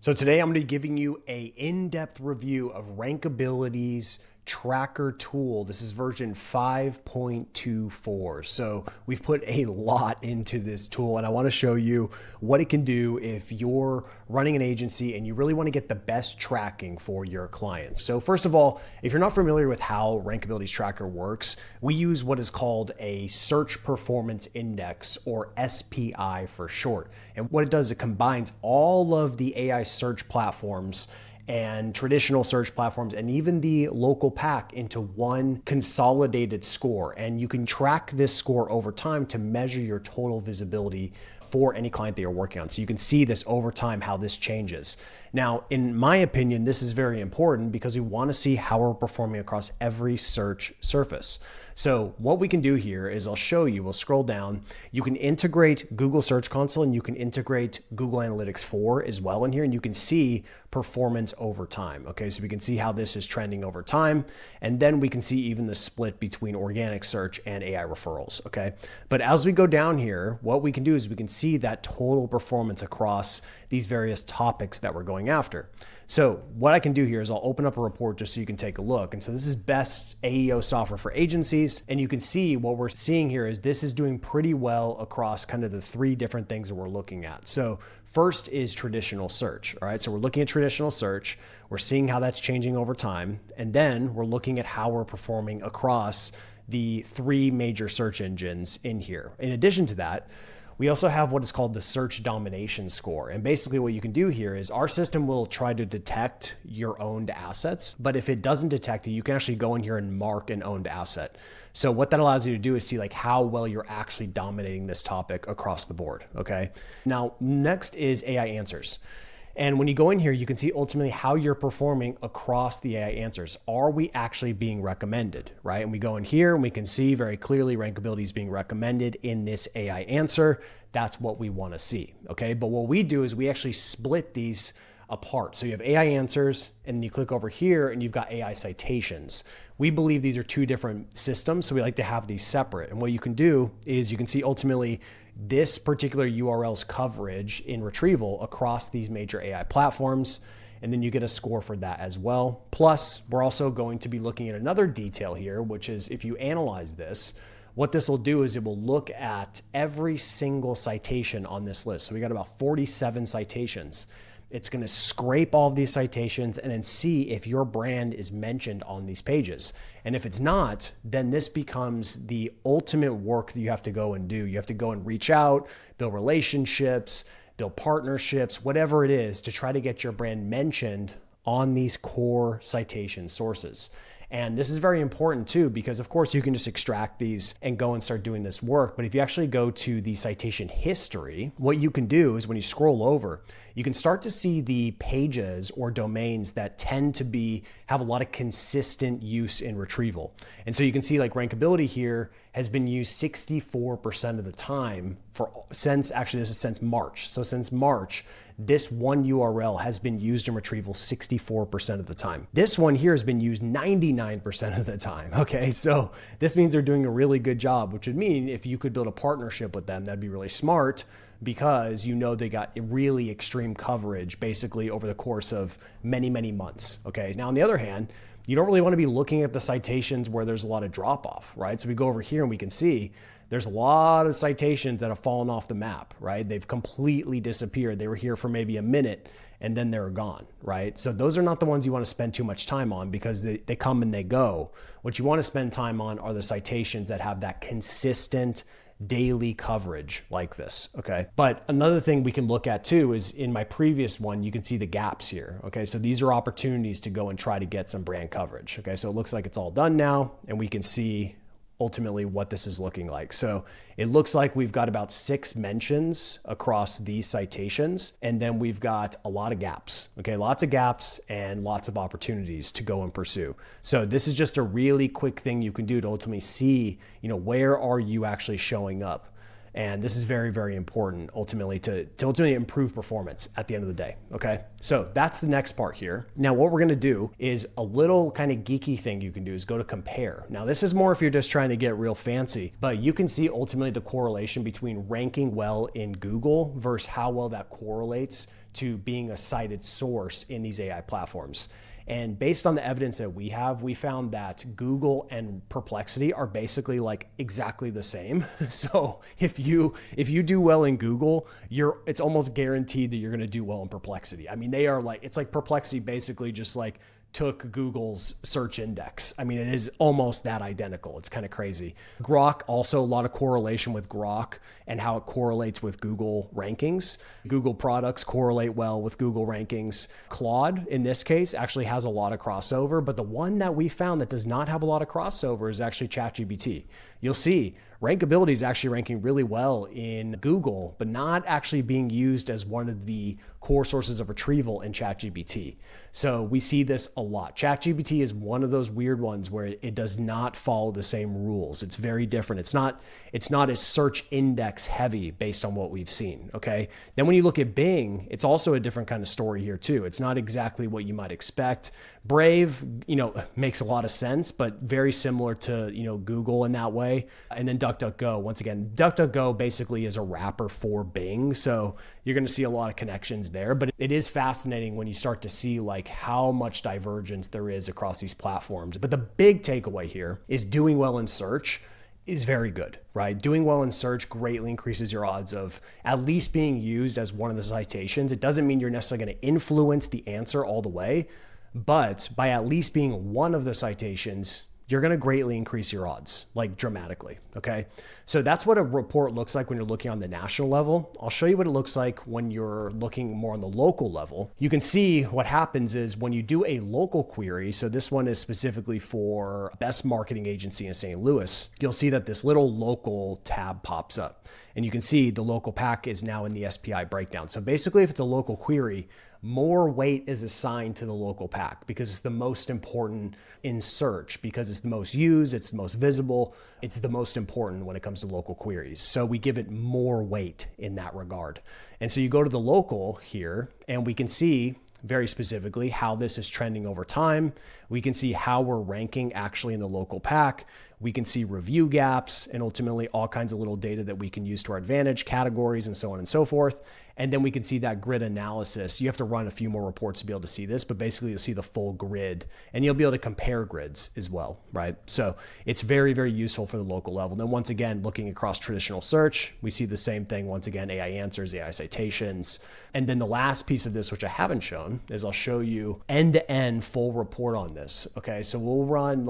So today I'm going to be giving you a in-depth review of Rankability's tracker tool. This is version 5.24. So we've put a lot into this tool and I want to show you what it can do if you're running an agency and you really want to get the best tracking for your clients. So first of all, if you're not familiar with how Rankability's tracker works, we use what is called a Search Performance Index, or SPI for short. And what it does, it combines all of the AI search platforms and traditional search platforms and even the local pack into one consolidated score. And you can track this score over time to measure your total visibility for any client that you're working on. So you can see this over time, how this changes. Now, in my opinion, this is very important because we want to see how we're performing across every search surface. So what we can do here is I'll show you, we'll scroll down. You can integrate Google Search Console and you can integrate Google Analytics 4 as well in here, and you can see performance over time. Okay, so we can see how this is trending over time. And then we can see even the split between organic search and AI referrals. Okay, but as we go down here, what we can do is we can see that total performance across these various topics that we're going after. So what I can do here is I'll open up a report just so you can take a look. And so this is best AEO software for agencies. And you can see what we're seeing here is this is doing pretty well across kind of the three different things that we're looking at. So first is traditional search. All right, so we're looking at traditional search. We're seeing how that's changing over time. And then we're looking at how we're performing across the three major search engines in here. In addition to that, we also have what is called the search domination score. And basically what you can do here is our system will try to detect your owned assets, but if it doesn't detect it, you can actually go in here and mark an owned asset. So what that allows you to do is see like how well you're actually dominating this topic across the board, okay? Now, next is AI answers. And when you go in here, you can see ultimately how you're performing across the AI answers. Are we actually being recommended, right? And we go in here and we can see very clearly Rankability is being recommended in this AI answer. That's what we want to see, okay? But what we do is we actually split these apart. So you have AI answers and then you click over here and you've got AI citations. We believe these are two different systems, so we like to have these separate. And what you can do is you can see ultimately this particular URL's coverage in retrieval across these major AI platforms, and then you get a score for that as well. Plus, we're also going to be looking at another detail here, which is if you analyze this, what this will do is it will look at every single citation on this list. So we got about 47 citations. It's going to scrape all of these citations and then see if your brand is mentioned on these pages. And if it's not, then this becomes the ultimate work that you have to go and do. You have to go and reach out, build relationships, build partnerships, whatever it is to try to get your brand mentioned on these core citation sources. And this is very important too, because of course you can just extract these and go and start doing this work. But if you actually go to the citation history, what you can do is when you scroll over, you can start to see the pages or domains that tend to have a lot of consistent use in retrieval. And so you can see like Rankability here has been used 64% of the time since March. So since March, this one URL has been used in retrieval 64% of the time. This one here has been used 99% of the time. Okay, so this means they're doing a really good job, which would mean if you could build a partnership with them, that'd be really smart because you know they got really extreme coverage basically over the course of many, many months. Okay, now on the other hand, you don't really want to be looking at the citations where there's a lot of drop off, right? So we go over here and we can see there's a lot of citations that have fallen off the map, right? They've completely disappeared. They were here for maybe a minute and then they're gone, right? So those are not the ones you want to spend too much time on because they come and they go. What you want to spend time on are the citations that have that consistent daily coverage like this, okay? But another thing we can look at too is in my previous one, you can see the gaps here, okay? So these are opportunities to go and try to get some brand coverage, okay? So it looks like it's all done now and we can see ultimately what this is looking like. So it looks like we've got about 6 mentions across these citations, and then we've got a lot of gaps, okay? Lots of gaps and lots of opportunities to go and pursue. So this is just a really quick thing you can do to ultimately see, where are you actually showing up? And this is very, very important ultimately to ultimately improve performance at the end of the day, okay? So that's the next part here. Now what we're gonna do is a little kind of geeky thing you can do is go to compare. Now this is more if you're just trying to get real fancy, but you can see ultimately the correlation between ranking well in Google versus how well that correlates to being a cited source in these AI platforms. And based on the evidence that we have, we found that Google and Perplexity are basically like exactly the same. So if you do well in Google, it's almost guaranteed that you're going to do well in Perplexity. I mean, they are like, it's like Perplexity basically just like took Google's search index. I mean, it is almost that identical. It's kind of crazy. Grok, also a lot of correlation with Grok and how it correlates with Google rankings. Google products correlate well with Google rankings. Claude, in this case, actually has a lot of crossover, but the one that we found that does not have a lot of crossover is actually ChatGPT. You'll see Rankability is actually ranking really well in Google, but not actually being used as one of the core sources of retrieval in ChatGPT. So we see this a lot. ChatGPT is one of those weird ones where it does not follow the same rules. It's very different. It's not as search index heavy based on what we've seen. Okay. Then when you look at Bing, it's also a different kind of story here too. It's not exactly what you might expect. Brave, makes a lot of sense, but very similar to, Google in that way. And then DuckDuckGo, once again, DuckDuckGo basically is a wrapper for Bing. So you're going to see a lot of connections there, but it is fascinating when you start to see like how much divergence there is across these platforms. But the big takeaway here is doing well in search is very good, right? Doing well in search greatly increases your odds of at least being used as one of the citations. It doesn't mean you're necessarily going to influence the answer all the way, but by at least being one of the citations, you're going to greatly increase your odds, like dramatically. Okay. So that's what a report looks like when you're looking on the national level. I'll show you what it looks like when you're looking more on the local level. You can see what happens is when you do a local query. So this one is specifically for best marketing agency in St. Louis. You'll see that this little local tab pops up and you can see the local pack is now in the SPI breakdown. So basically if it's a local query, more weight is assigned to the local pack because it's the most important in search, because it's the most used, it's the most visible, it's the most important when it comes to local queries. So we give it more weight in that regard. And so you go to the local here and we can see very specifically how this is trending over time. We can see how we're ranking actually in the local pack. We can see review gaps and ultimately all kinds of little data that we can use to our advantage, categories and so on and so forth. And then we can see that grid analysis. You have to run a few more reports to be able to see this, but basically you'll see the full grid and you'll be able to compare grids as well, right? So it's very, very useful for the local level. Then once again, looking across traditional search, we see the same thing. Once again, AI answers, AI citations. And then the last piece of this, which I haven't shown, is I'll show you end-to-end full report on this. Okay, so we'll run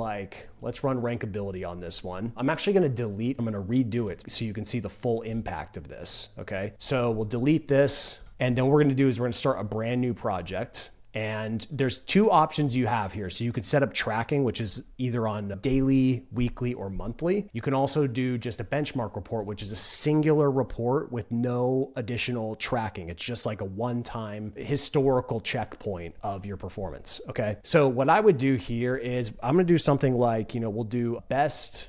let's run rankability on this one. I'm actually going to redo it so you can see the full impact of this. Okay, so we'll delete this. And then what we're going to do is we're going to start a brand new project. And there's two options you have here. So you can set up tracking, which is either on daily, weekly, or monthly. You can also do just a benchmark report, which is a singular report with no additional tracking. It's just like a one-time historical checkpoint of your performance. Okay. So what I would do here is I'm going to do something like, we'll do best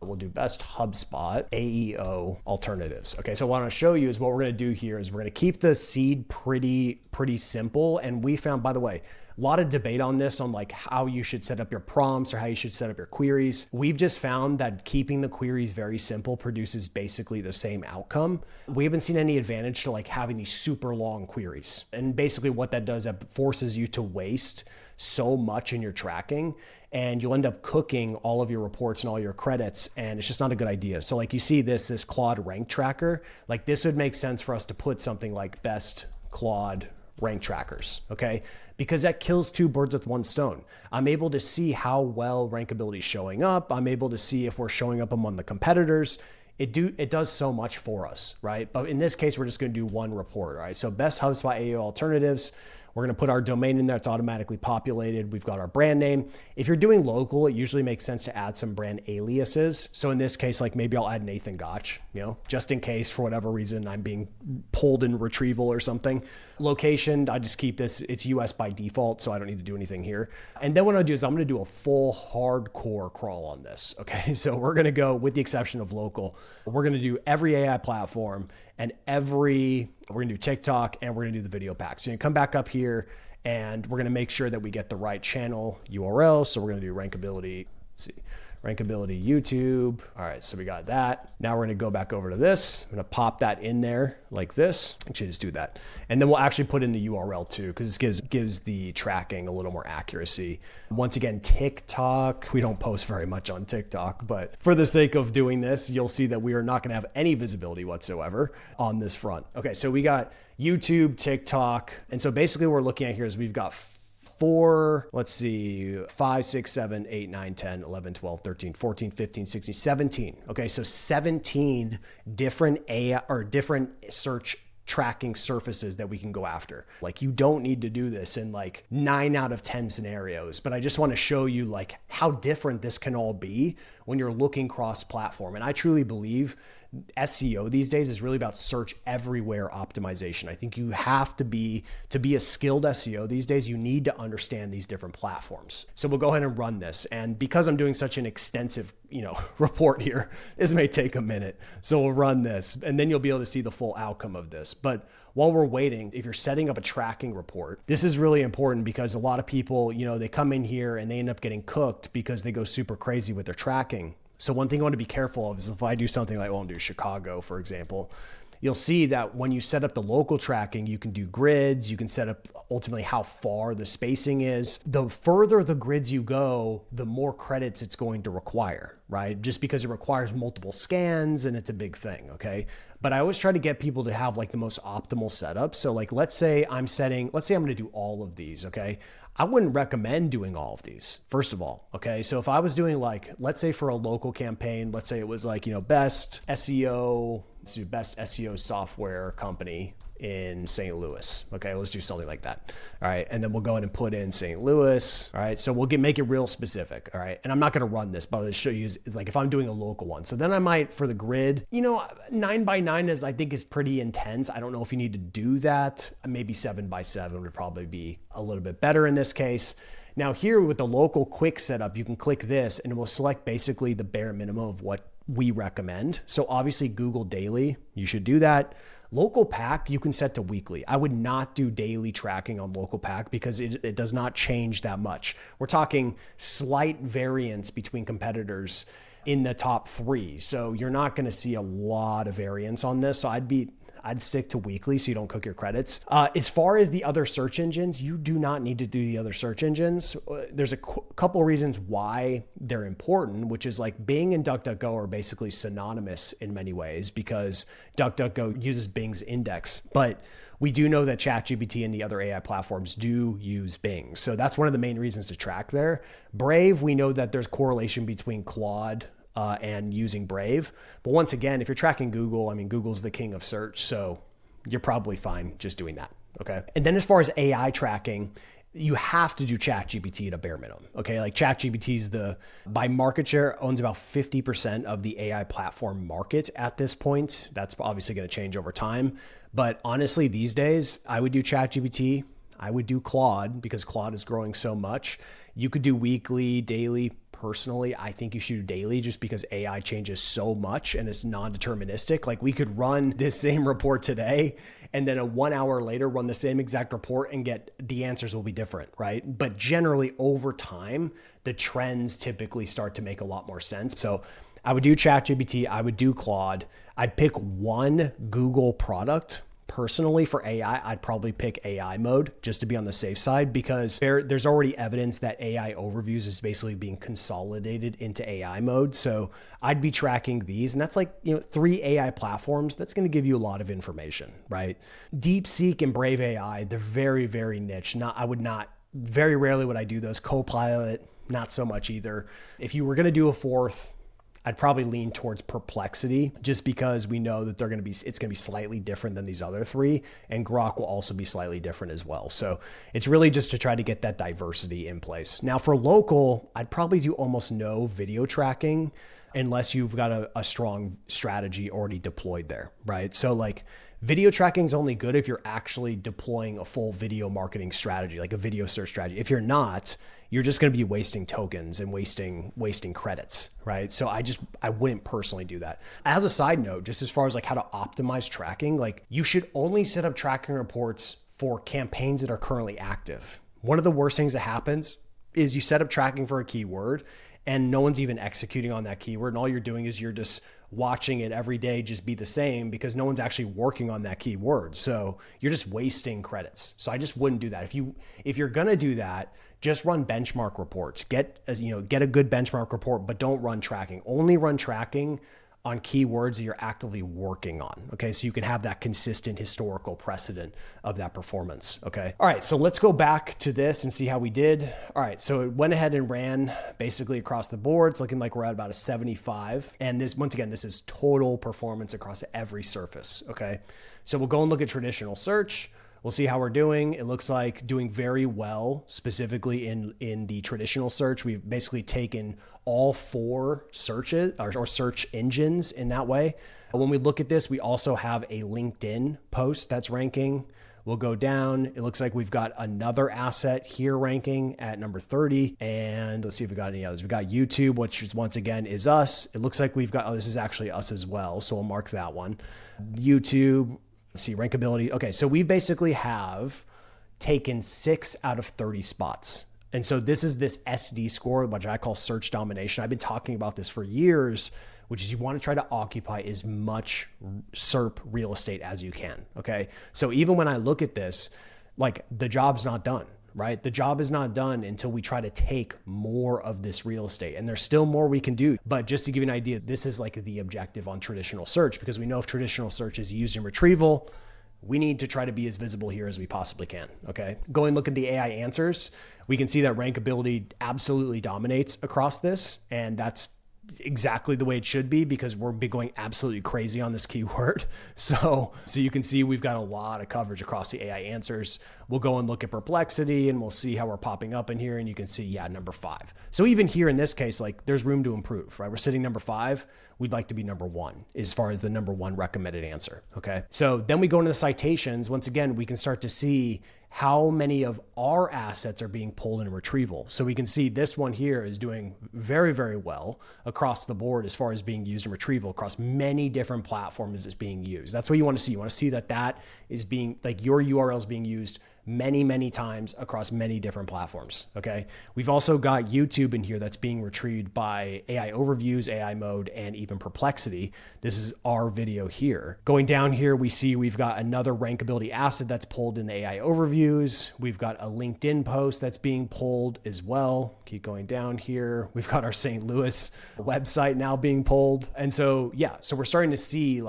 HubSpot AEO alternatives. Okay, so what I want to show you is what we're going to do here is we're going to keep the seed pretty simple. And we found, by the way, a lot of debate on this, on like how you should set up your prompts or how you should set up your queries. We've just found that keeping the queries very simple produces basically the same outcome. We haven't seen any advantage to like having these super long queries. And basically what that does, that forces you to waste so much in your tracking and you'll end up cooking all of your reports and all your credits, and it's just not a good idea. So like you see this Claude rank tracker, like this would make sense for us to put something like best Claude rank trackers, okay? Because that kills two birds with one stone. I'm able to see how well rankability is showing up. I'm able to see if we're showing up among the competitors. It does so much for us, right? But in this case, we're just going to do one report, right? So best HubSpot AEO alternatives. We're going to put our domain in there. It's automatically populated. We've got our brand name. If you're doing local, it usually makes sense to add some brand aliases. So in this case, like maybe I'll add Nathan Gotch, just in case for whatever reason I'm being pulled in retrieval or something. Location, I just keep this. It's US by default, so I don't need to do anything here. And then what I'll do is I'm going to do a full hardcore crawl on this. Okay, so we're going to go, with the exception of local, we're going to do every AI platform and we're going to do TikTok and we're going to do the video pack. So you come back up here and we're going to make sure that we get the right channel URL. So we're going to do rankability. Let's see, Rankability YouTube. All right, so we got that. Now we're gonna go back over to this. I'm gonna pop that in there like this. Actually, just do that. And then we'll actually put in the URL too, because this gives the tracking a little more accuracy. Once again, TikTok, we don't post very much on TikTok, but for the sake of doing this, you'll see that we are not gonna have any visibility whatsoever on this front. Okay, so we got YouTube, TikTok. And so basically what we're looking at here is we've got 4, let's see, 5, 6, 7, 8, 9, 10, 11, 12, 13, 14, 15, 16, 17. Okay, so 17 different AI or different search tracking surfaces that we can go after. Like, you don't need to do this in like 9 out of 10 scenarios, but I just want to show you like how different this can all be when you're looking cross-platform. And I truly believe SEO these days is really about search everywhere optimization. I think you have to be a skilled SEO these days, you need to understand these different platforms. So we'll go ahead and run this. And because I'm doing such an extensive, report here, this may take a minute. So we'll run this and then you'll be able to see the full outcome of this. But while we're waiting, if you're setting up a tracking report, this is really important because a lot of people, they come in here and they end up getting cooked because they go super crazy with their tracking. So one thing I want to be careful of is if I do something like, I'll do Chicago, for example, you'll see that when you set up the local tracking, you can do grids, you can set up ultimately how far the spacing is. The further the grids you go, the more credits it's going to require, right? Just because it requires multiple scans and it's a big thing, okay? But I always try to get people to have like the most optimal setup. So like, let's say I'm going to do all of these, okay? I wouldn't recommend doing all of these, first of all, okay? So if I was doing like, let's say for a local campaign, let's say it was like, best SEO, let's do best SEO software company in St. Louis. Okay, let's do something like that. All right, and then we'll go ahead and put in St. Louis. All right, so we'll make it real specific. All right, and I'm not gonna run this, but I'll show you like if I'm doing a local one. So then I might, for the grid, 9 by 9 I think is pretty intense. I don't know if you need to do that. Maybe 7 by 7 would probably be a little bit better in this case. Now here with the local quick setup, you can click this and it will select basically the bare minimum of what we recommend. So obviously Google Daily, you should do that. Local pack, you can set to weekly. I would not do daily tracking on local pack because it does not change that much. We're talking slight variance between competitors in the top 3. So you're not going to see a lot of variance on this. So I'd stick to weekly so you don't cook your credits. As far as the other search engines, you do not need to do the other search engines. There's a couple reasons why they're important, which is like Bing and DuckDuckGo are basically synonymous in many ways because DuckDuckGo uses Bing's index. But we do know that ChatGPT and the other AI platforms do use Bing. So that's one of the main reasons to track there. Brave, we know that there's correlation between Claude and using Brave. But once again, if you're tracking Google, Google's the king of search, so you're probably fine just doing that, okay? And then as far as AI tracking, you have to do ChatGPT at a bare minimum, okay? Like ChatGPT's by market share, owns about 50% of the AI platform market at this point. That's obviously gonna change over time. But honestly, these days, I would do ChatGPT, I would do Claude because Claude is growing so much. You could do weekly, daily. Personally, I think you should do daily just because AI changes so much and it's non-deterministic. Like we could run this same report today and then 1 hour later run the same exact report and get the answers will be different, right? But generally over time, the trends typically start to make a lot more sense. So I would do ChatGPT, I would do Claude. I'd pick one Google product. Personally, for AI, I'd probably pick AI mode just to be on the safe side because there's already evidence that AI overviews is basically being consolidated into AI mode. So I'd be tracking these, and that's like 3 AI platforms. That's going to give you a lot of information, right? DeepSeek and Brave AI, they're very, very niche. Very rarely would I do those. Copilot, not so much either. If you were going to do a fourth, I'd probably lean towards Perplexity just because we know that it's going to be slightly different than these other 3, and Grok will also be slightly different as well. So it's really just to try to get that diversity in place. Now for local, I'd probably do almost no video tracking unless you've got a strong strategy already deployed there, right? So like video tracking is only good if you're actually deploying a full video marketing strategy, like a video search strategy. If you're not, you're just going to be wasting tokens and wasting credits, right? So I wouldn't personally do that. As a side note, just as far as like how to optimize tracking, like you should only set up tracking reports for campaigns that are currently active. One of the worst things that happens is you set up tracking for a keyword and no one's even executing on that keyword. And all you're doing is you're just watching it every day just be the same because no one's actually working on that keyword. So you're just wasting credits. So I just wouldn't do that. If you're going to do that, just run benchmark reports. Get a good benchmark report, but don't run tracking. Only run tracking on keywords that you're actively working on. Okay. So you can have that consistent historical precedent of that performance. Okay. All right. So let's go back to this and see how we did. All right. So it went ahead and ran basically across the board. It's looking like we're at about a 75. And this, once again, this is total performance across every surface. Okay. So we'll go and look at traditional search. We'll see how we're doing. It looks like doing very well, specifically in the traditional search. We've basically taken all 4 searches or search engines in that way. When we look at this, we also have a LinkedIn post that's ranking. We'll go down. It looks like we've got another asset here ranking at number 30. And let's see if we got any others. We got YouTube, which is, once again, is us. It looks like we've got, this is actually us as well. So we'll mark that one. YouTube. Let's see, rankability. Okay, so we basically have taken 6 out of 30 spots. And so this is this SD score, which I call search domination. I've been talking about this for years, which is you want to try to occupy as much SERP real estate as you can, okay? So even when I look at this, like the job's not done, right? The job is not done until we try to take more of this real estate. And there's still more we can do. But just to give you an idea, this is like the objective on traditional search, because we know if traditional search is used in retrieval, we need to try to be as visible here as we possibly can, okay? Go and look at the AI answers. We can see that rankability absolutely dominates across this. And that's exactly the way it should be, because we're going absolutely crazy on this keyword. So you can see we've got a lot of coverage across the AI answers. We'll go and look at Perplexity and we'll see how we're popping up in here. And you can see, yeah, number 5. So even here in this case, like there's room to improve, right? We're sitting number 5. We'd like to be number 1 as far as the number 1 recommended answer. Okay. So then we go into the citations. Once again, we can start to see how many of our assets are being pulled in retrieval. So we can see this one here is doing very, very well across the board as far as being used in retrieval across many different platforms it's being used. That's what you want to see. You want to see that is being, like, your URL is being used many, many times across many different platforms. Okay. We've also got YouTube in here that's being retrieved by AI overviews, AI mode, and even Perplexity. This is our video here. Going down here, we see we've got another rankability asset that's pulled in the AI overviews. We've got a LinkedIn post that's being pulled as well. Keep going down here. We've got our St. Louis website now being pulled. And so, yeah, so we're starting to see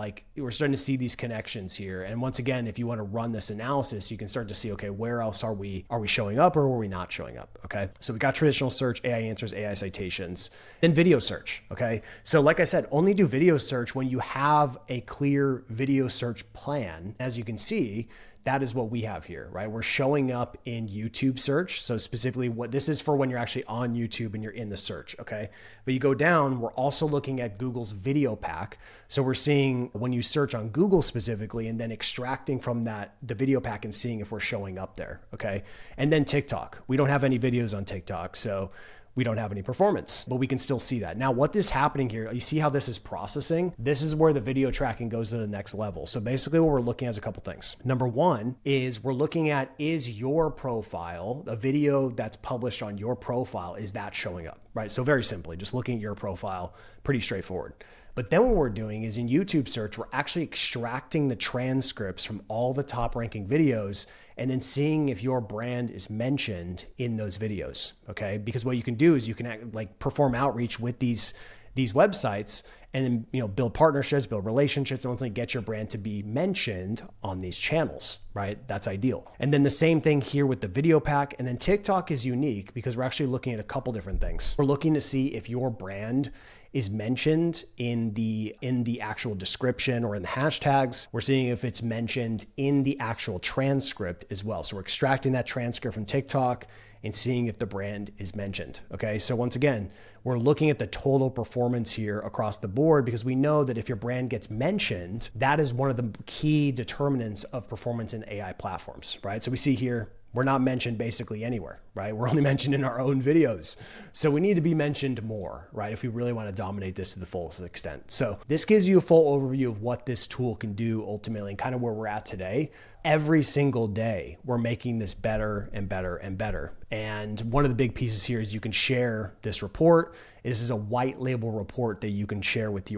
these connections here. And once again, if you want to run this analysis, you can start to see, okay, where else are we showing up, or are we not showing up? Okay. So we got traditional search, AI answers, AI citations, then video search. Okay. So like I said, only do video search when you have a clear video search plan. As you can see, that is what we have here, right? We're showing up in YouTube search. So specifically what this is for when you're actually on YouTube and you're in the search, okay? But you go down, we're also looking at Google's video pack. So we're seeing when you search on Google specifically and then extracting from that, the video pack, and seeing if we're showing up there, okay? And then TikTok. We don't have any videos on TikTok, so we don't have any performance, but we can still see that. Now, what is happening here, you see how this is processing? This is where the video tracking goes to the next level. So basically what we're looking at is a couple things. Number 1 is we're looking at, is your profile, a video that's published on your profile, is that showing up, right? So very simply, just looking at your profile, pretty straightforward. But then what we're doing is in YouTube search, we're actually extracting the transcripts from all the top ranking videos and then seeing if your brand is mentioned in those videos, okay? Because what you can do is you can perform outreach with these websites and then, build partnerships, build relationships, and ultimately get your brand to be mentioned on these channels, right? That's ideal. And then the same thing here with the video pack. And then TikTok is unique because we're actually looking at a couple different things. We're looking to see if your brand is mentioned in the actual description or in the hashtags. We're seeing if it's mentioned in the actual transcript as well. So we're extracting that transcript from TikTok and seeing if the brand is mentioned. Okay. So once again, we're looking at the total performance here across the board, because we know that if your brand gets mentioned, that is one of the key determinants of performance in AI platforms, right? So we see here, We're not mentioned basically anywhere, right? We're only mentioned in our own videos. So we need to be mentioned more, right? If we really want to dominate this to the fullest extent. So this gives you a full overview of what this tool can do ultimately and kind of where we're at today. Every single day, we're making this better and better and better. And one of the big pieces here is you can share this report. This is a white label report that you can share with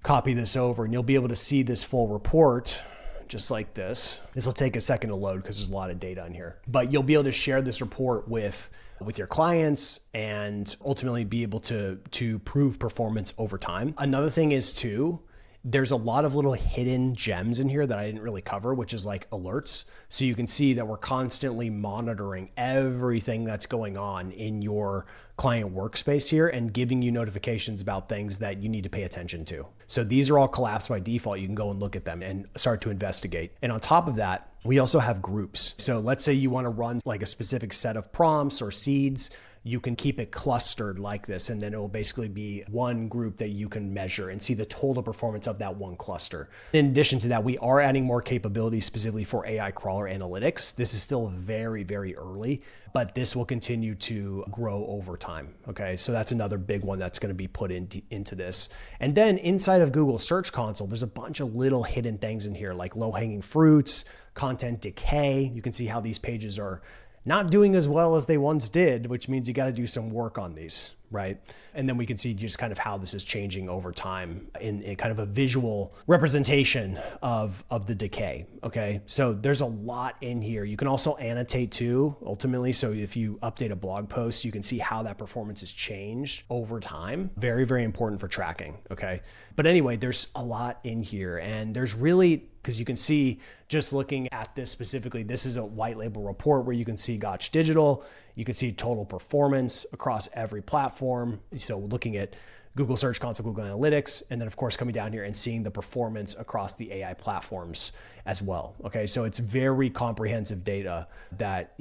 copy this over and you'll be able to see this full report just like this. This will take a second to load because there's a lot of data in here, but you'll be able to share this report with your clients and ultimately be able to prove performance over time. Another thing is too, there's a lot of little hidden gems in here that I didn't really cover, which is like alerts. So you can see that we're constantly monitoring everything that's going on in your client workspace here and giving you notifications about things that you need to pay attention to. So these are all collapsed by default. You can go and look at them and start to investigate. And on top of that, we also have groups. So let's say you want to run like a specific set of prompts or seeds. You can keep it clustered like this, and then it will basically be one group that you can measure and see the total performance of that one cluster. In addition to that, we are adding more capabilities specifically for AI crawler analytics. This is still very, very early, but this will continue to grow over time. Okay, so that's another big one that's going to be put into this. And then inside of Google Search Console, there's a bunch of little hidden things in here like low-hanging fruits, content decay. You can see how these pages are not doing as well as they once did, which means you got to do some work on these, right? And then we can see just kind of how this is changing over time in kind of a visual representation of the decay, okay? So there's a lot in here. You can also annotate too, ultimately. So if you update a blog post, you can see how that performance has changed over time. Very, very important for tracking, okay? But anyway, there's a lot in here and there's really, because you can see just looking at this specifically, this is a white label report where you can see Gotch Digital, you can see total performance across every platform. So looking at Google Search Console, Google Analytics, and then of course coming down here and seeing the performance across the AI platforms as well. Okay, so it's very comprehensive data that,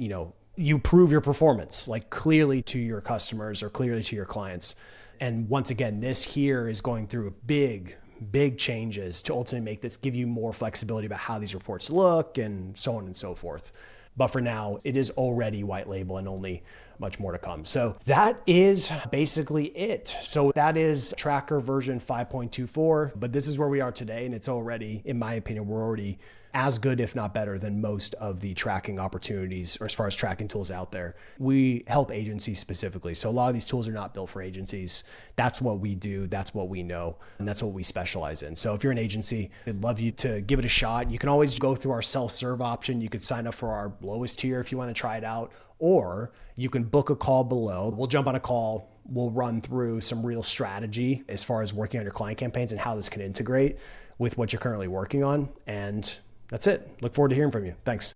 you prove your performance like clearly to your customers or clearly to your clients. And once again, this here is going through a big changes to ultimately make this give you more flexibility about how these reports look and so on and so forth. But for now, it is already white label and only much more to come. So that is basically it. So that is Tracker version 5.24, but this is where we are today. And it's already, in my opinion, we're already as good, if not better, than most of the tracking opportunities or as far as tracking tools out there. We help agencies specifically. So a lot of these tools are not built for agencies. That's what we do. That's what we know. And that's what we specialize in. So if you're an agency, I'd love you to give it a shot. You can always go through our self-serve option. You could sign up for our lowest tier if you want to try it out, or you can book a call below. We'll jump on a call. We'll run through some real strategy as far as working on your client campaigns and how this can integrate with what you're currently working on. And that's it. Look forward to hearing from you. Thanks.